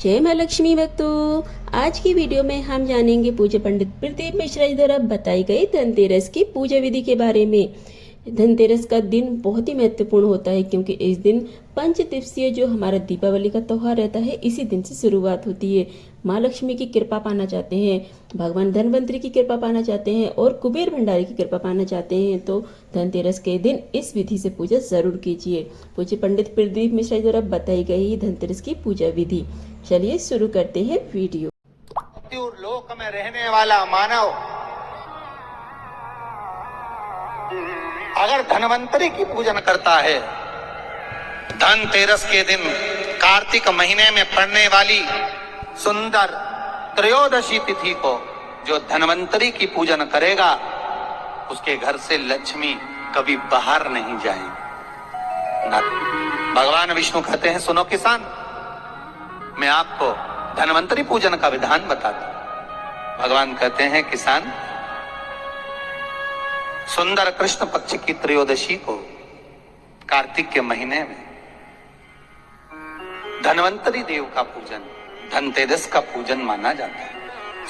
जय माँ लक्ष्मी भक्तों, आज की वीडियो में हम जानेंगे पूज्य पंडित प्रदीप मिश्रा जी द्वारा बताई गई धनतेरस की पूजा विधि के बारे में। धनतेरस का दिन बहुत ही महत्वपूर्ण होता है क्योंकि इस दिन पंच दिवसीय जो हमारा दीपावली का त्योहार रहता है इसी दिन से शुरुआत होती है। माँ लक्ष्मी की कृपा पाना चाहते हैं, भगवान धनवंतरी की कृपा पाना चाहते हैं और कुबेर भंडारी की कृपा पाना चाहते हैं तो धनतेरस के दिन इस विधि से पूजा जरूर कीजिए। पूज्य पंडित प्रदीप मिश्रा जी द्वारा बताई गई धनतेरस की पूजा विधि। चलिए शुरू करते हैं वीडियो। लोक में रहने वाला मानव अगर धनवंतरी की पूजन करता है, धनतेरस के दिन कार्तिक महीने में पड़ने वाली सुंदर त्रयोदशी तिथि को जो धनवंतरी की पूजन करेगा उसके घर से लक्ष्मी कभी बाहर नहीं जाएगी। भगवान विष्णु कहते हैं, सुनो किसान, मैं आपको धनवंतरी पूजन का विधान बताता हूं। भगवान कहते हैं, किसान, सुंदर कृष्ण पक्ष की त्रयोदशी को कार्तिक के महीने में धनवंतरी देव का पूजन, धनतेरस का पूजन माना जाता है।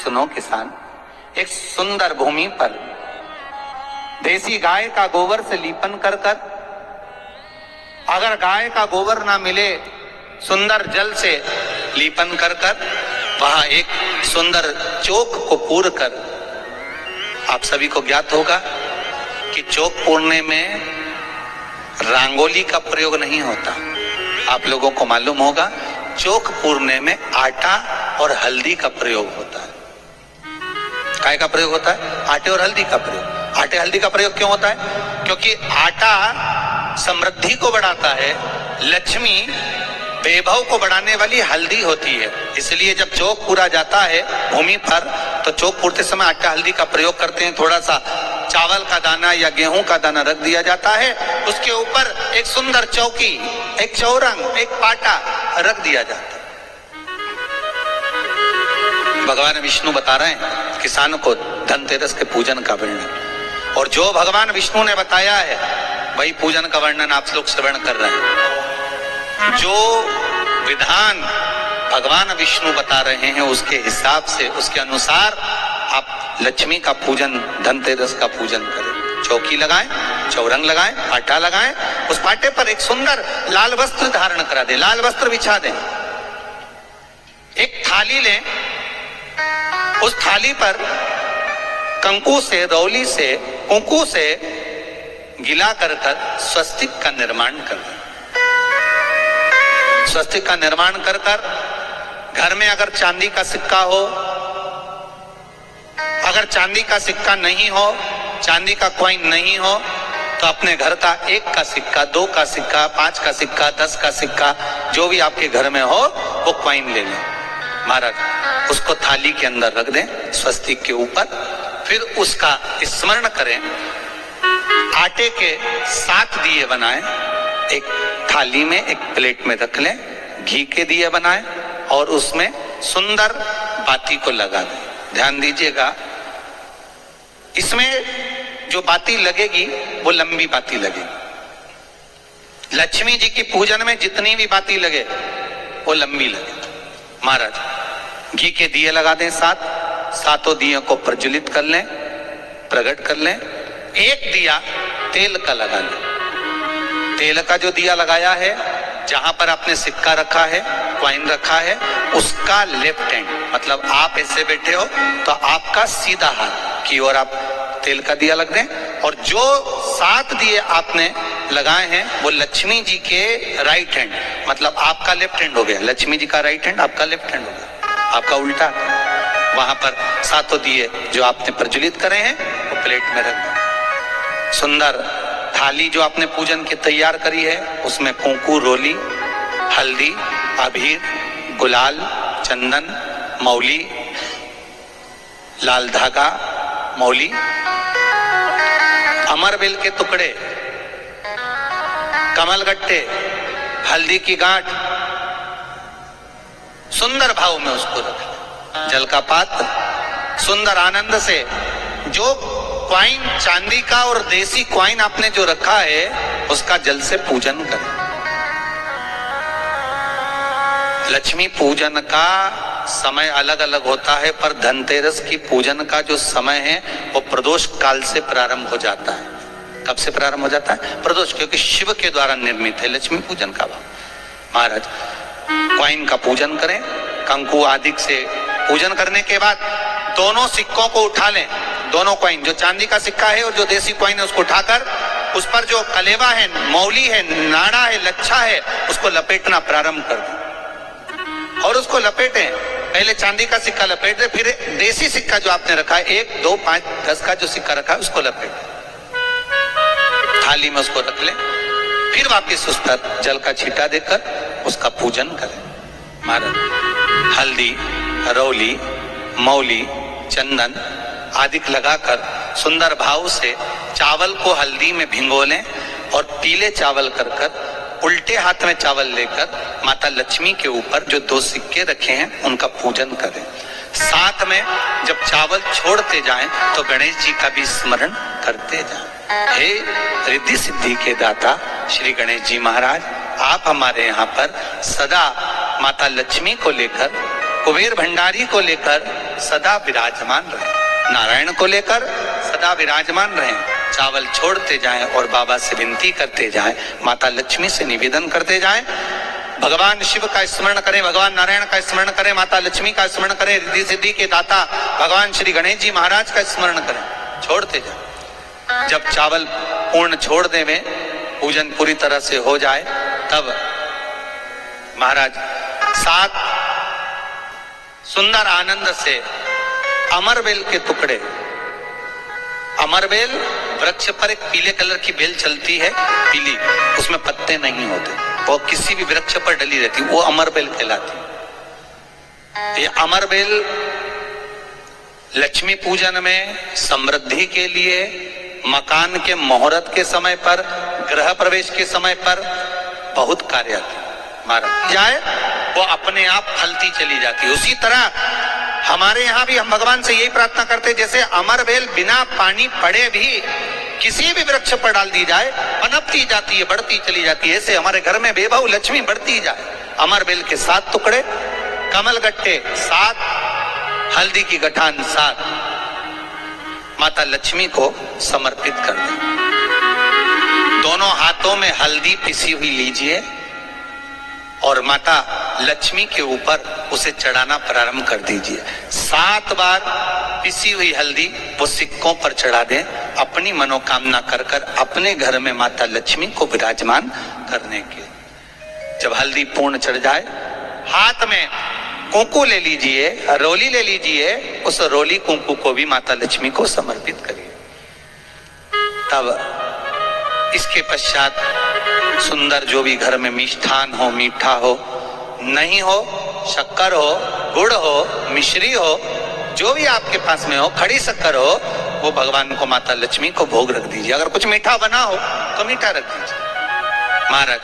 सुनो किसान, एक सुंदर भूमि पर देसी गाय का गोबर से लीपन कर अगर गाय का गोबर ना मिले, सुंदर जल से लीपन कर वहां एक सुंदर चौक को पूर कर, आप सभी को ज्ञात होगा कि चौक पूरने में रंगोली का प्रयोग नहीं होता। आप लोगों को मालूम होगा चौक पूरने में आटा और हल्दी का प्रयोग होता है। काय का प्रयोग होता है? आटे और हल्दी का प्रयोग। आटे हल्दी का प्रयोग क्यों होता है? क्योंकि आटा समृद्धि को बढ़ाता है, लक्ष्मी वैभव को बढ़ाने वाली हल्दी होती है। इसलिए जब चौक पूरा जाता है भूमि पर तो चौक पूरते समय आटा हल्दी का प्रयोग करते हैं। थोड़ा सा चावल का दाना या गेहूं का दाना रख दिया जाता है, उसके ऊपर एक सुंदर चौकी, एक चौरंग, एक पाटा रख दिया जाता है। भगवान विष्णु बता रहे हैं किसान को धनतेरस के पूजन का वर्णन, और जो भगवान विष्णु ने बताया है वही पूजन का वर्णन आप लोग श्रवण कर रहे हैं। जो विधान भगवान विष्णु बता रहे हैं उसके हिसाब से, उसके अनुसार आप लक्ष्मी का पूजन, धनतेरस का पूजन करें। चौकी लगाएं, चौरंग लगाएं, पाटा लगाएं, उस पाटे पर एक सुंदर लाल वस्त्र धारण करा दें, लाल वस्त्र बिछा दें। एक थाली लें, उस थाली पर कंकु से, रौली से, कुंकू से गिला कर स्वस्तिक का निर्माण कर दें। स्वस्तिक का निर्माण कर घर में अगर चांदी का सिक्का हो, अगर चांदी का सिक्का नहीं हो, चांदी का कॉइन नहीं हो, तो अपने घर का 1 का सिक्का, 2 का सिक्का, 5 का सिक्का, 10 का सिक्का, जो भी आपके घर में हो वो कॉइन ले लें। महाराज उसको थाली के अंदर रख दें, स्वस्तिक के ऊपर। फिर उसका स्मरण करें। आटे के 7 दिए बनाएं, एक थाली में, एक प्लेट में रख लें, घी के दिए बनाएं और उसमें सुंदर बाती को लगा दें। ध्यान दीजिएगा, इसमें जो बाती लगेगी वो लंबी बाती लगेगी। लक्ष्मी जी की पूजन में जितनी भी बाती लगे वो लंबी लगे। महाराज घी के दिए लगा दें 7, सातों दियों को प्रज्वलित कर लें, प्रकट कर लें। एक दिया तेल का लगा लें। तेल का जो दिया लगाया है, जहां पर आपने सिक्का रखा है, कॉइन रखा है, उसका लेफ्ट हैंड, मतलब आप ऐसे बैठे हो तो आपका सीधा हाथ की ओर आप तेल का दिया लग दें। और जो 7 दिए आपने लगाए हैं वो लक्ष्मी जी के राइट हैंड, मतलब आपका लेफ्ट हैंड हो गया, लक्ष्मी जी का राइट हैंड, आपका लेफ्ट हैंड हो गया, आपका उल्टा। वहां पर 7 दिए जो आपने प्रज्वलित करे हैं वो प्लेट में रख दें। सुंदर थाली जो आपने पूजन की तैयार करी है उसमें कुंकू, रोली, हल्दी, अबीर, गुलाल, चंदन, मौली, लाल धागा, मौली, अमरबेल के टुकड़े, कमलगट्टे, हल्दी की गांठ, सुंदर भाव में उसको रखा। जल का पात्र, सुंदर आनंद से जो क्वाइन चांदी का और देसी क्वाइन आपने जो रखा है उसका जल से पूजन करें। लक्ष्मी पूजन का समय अलग अलग होता है, पर धनतेरस की पूजन का जो समय है वो प्रदोष काल से प्रारंभ हो जाता है। कब से प्रारंभ हो जाता है? प्रदोष, क्योंकि शिव के द्वारा निर्मित है लक्ष्मी पूजन का भाव। महाराज कॉइन का पूजन करें, कंकु आदि से पूजन करने के बाद दोनों सिक्कों को उठा लें। दोनों कॉइन, जो चांदी का सिक्का है और जो देसी कॉइन है, उसको उठाकर उस पर जो कलेवा है, मौली है, नाड़ा है, लच्छा है, उसको लपेटना प्रारंभ कर दें और उसको लपेटें। पहले चांदी का सिक्का लपेट दे, फिर देसी सिक्का जो आपने रखा है 1, 2, 5, 10 का जो सिक्का रखा है उसको लपेटें, थाली में उसको रख लें। फिर वापस उस पर जल का छींटा देकर उसका पूजन करें। महाराज हल्दी, रौली, मौली, चंदन आदि लगाकर सुंदर भाव से चावल को हल्दी में भिगो लें और पीले चावल कर उल्टे हाथ में चावल लेकर माता लक्ष्मी के ऊपर जो 2 सिक्के रखे हैं उनका पूजन करें। साथ में जब चावल छोड़ते जाएं तो गणेश जी का भी स्मरण करते जाएं। हे रिद्धि सिद्धि के दाता श्री गणेश जी महाराज, आप हमारे यहाँ पर सदा माता लक्ष्मी को लेकर, कुबेर भंडारी को लेकर सदा विराजमान रहे, नारायण को लेकर सदा विराजमान रहें। चावल छोड़ते जाएं और बाबा से विनती करते जाएं, माता लक्ष्मी से निवेदन करते जाएं, भगवान शिव का स्मरण करें, भगवान नारायण का स्मरण करें, माता लक्ष्मी का स्मरण करें, रिद्धि सिद्धि के दाता भगवान श्री गणेश जी महाराज का स्मरण करें, छोड़ते जाएं। जब चावल पूर्ण छोड़ देवें, पूजन पूरी तरह से हो जाए, तब महाराज 7 सुंदर आनंद से अमरबेल के टुकड़े, अमरबेल वृक्ष पर एक पीले कलर की बेल चलती है, पीली, उसमें पत्ते नहीं होते, वो किसी भी वृक्ष पर डली रहती, वो अमरबेल कहलाती। ये अमरबेल लक्ष्मी पूजन में, समृद्धि के लिए, मकान के मुहूर्त के समय पर, गृह प्रवेश के समय पर बहुत कार्य आती महाराज जाए, वो अपने आप फलती चली जाती है। उसी तरह हमारे यहाँ भी हम भगवान से यही प्रार्थना करते हैं, जैसे अमरबेल बिना पानी पड़े भी किसी भी वृक्ष पर डाल दी जाए, पनपती जाती है, बढ़ती चली जाती है, ऐसे हमारे घर में बेबहू लक्ष्मी बढ़ती जाए। अमरबेल के 7 टुकड़े, कमल गट्टे 7, हल्दी की गठान 7, माता लक्ष्मी को समर्पित कर दें। दोनों हाथों में हल्दी पिसी हुई लीजिए और माता लक्ष्मी के ऊपर उसे चढ़ाना प्रारंभ कर दीजिए। 7 बार पिसी हुई हल्दी वो सिक्कों पर चढ़ा दें, अपनी मनोकामना कर अपने घर में माता लक्ष्मी को विराजमान करने के। जब हल्दी पूर्ण चढ़ जाए, हाथ में कुंकू ले लीजिए, रोली ले लीजिए, उस रोली कुंकू को भी माता लक्ष्मी को समर्पित करिए। तब इसके पश्चात सुंदर जो भी घर में मिष्ठान हो, मीठा हो, नहीं हो, शक्कर हो, गुड़ हो, मिश्री हो, जो भी आपके पास में हो, खड़ी शक्कर हो, वो भगवान को, माता लक्ष्मी को भोग रख दीजिए। अगर कुछ मीठा बना हो तो मीठा रख दीजिए। महाराज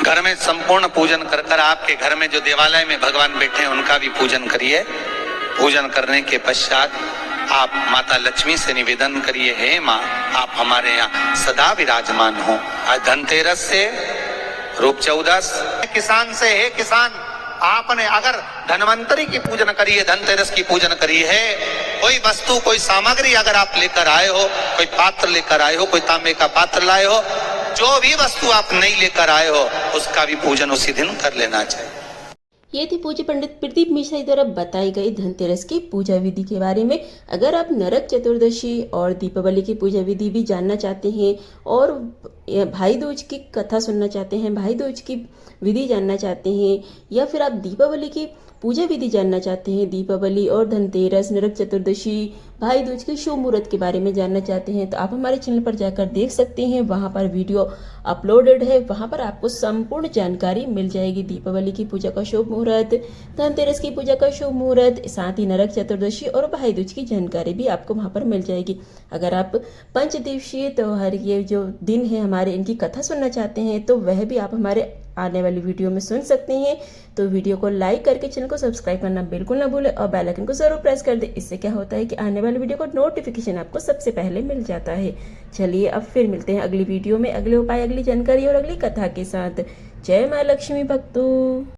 घर में संपूर्ण पूजन कर आपके घर में जो देवालय में भगवान बैठे हैं उनका भी पूजन करिए। पूजन करने के पश्चात आप माता लक्ष्मी से निवेदन करिए, हे माँ, आप हमारे यहाँ सदा विराजमान हो। आज धनतेरस से, रूप 14 किसान से, हे किसान, आपने अगर धनवंतरी की पूजन करी है, धनतेरस की पूजन करी है, कोई वस्तु, कोई सामग्री अगर आप लेकर आए हो, कोई पात्र लेकर आए हो, कोई तांबे का पात्र लाए हो, जो भी वस्तु आप नहीं लेकर आए हो, उसका भी पूजन उसी दिन कर लेना चाहिए। ये थी पूज्य पंडित प्रदीप मिश्रा द्वारा बताई गई धनतेरस की पूजा विधि के बारे में। अगर आप नरक चतुर्दशी और दीपावली की पूजा विधि भी जानना चाहते हैं और भाई दूज की कथा सुनना चाहते हैं, भाई दूज की विधि जानना चाहते हैं, या फिर आप दीपावली की पूजा विधि जानना चाहते हैं, दीपावली और धनतेरस, नरक चतुर्दशी, भाई दूज के शुभ मुहूर्त के बारे में जानना चाहते हैं, तो आप हमारे चैनल पर जाकर देख सकते हैं। वहां पर वीडियो अपलोडेड है, वहां पर आपको संपूर्ण जानकारी मिल जाएगी। दीपावली की पूजा का शुभ मुहूर्त, धनतेरस की पूजा का शुभ मुहूर्त, साथ ही नरक चतुर्दशी और भाई दूज की जानकारी भी आपको वहां पर मिल जाएगी। अगर आप पंचदिवसीय त्योहार, ये जो दिन है हमारे, इनकी कथा सुनना चाहते हैं तो वह भी आप हमारे आने वाली वीडियो में सुन सकते हैं। तो वीडियो को लाइक करके चैनल को सब्सक्राइब करना बिल्कुल ना भूलें और बेल आइकन को जरूर प्रेस कर दें। इससे क्या होता है कि आने वाली वीडियो को नोटिफिकेशन आपको सबसे पहले मिल जाता है। चलिए अब फिर मिलते हैं अगली वीडियो में, अगले उपाय, अगली जानकारी और अगली कथा के साथ। जय माँ लक्ष्मी भक्तों।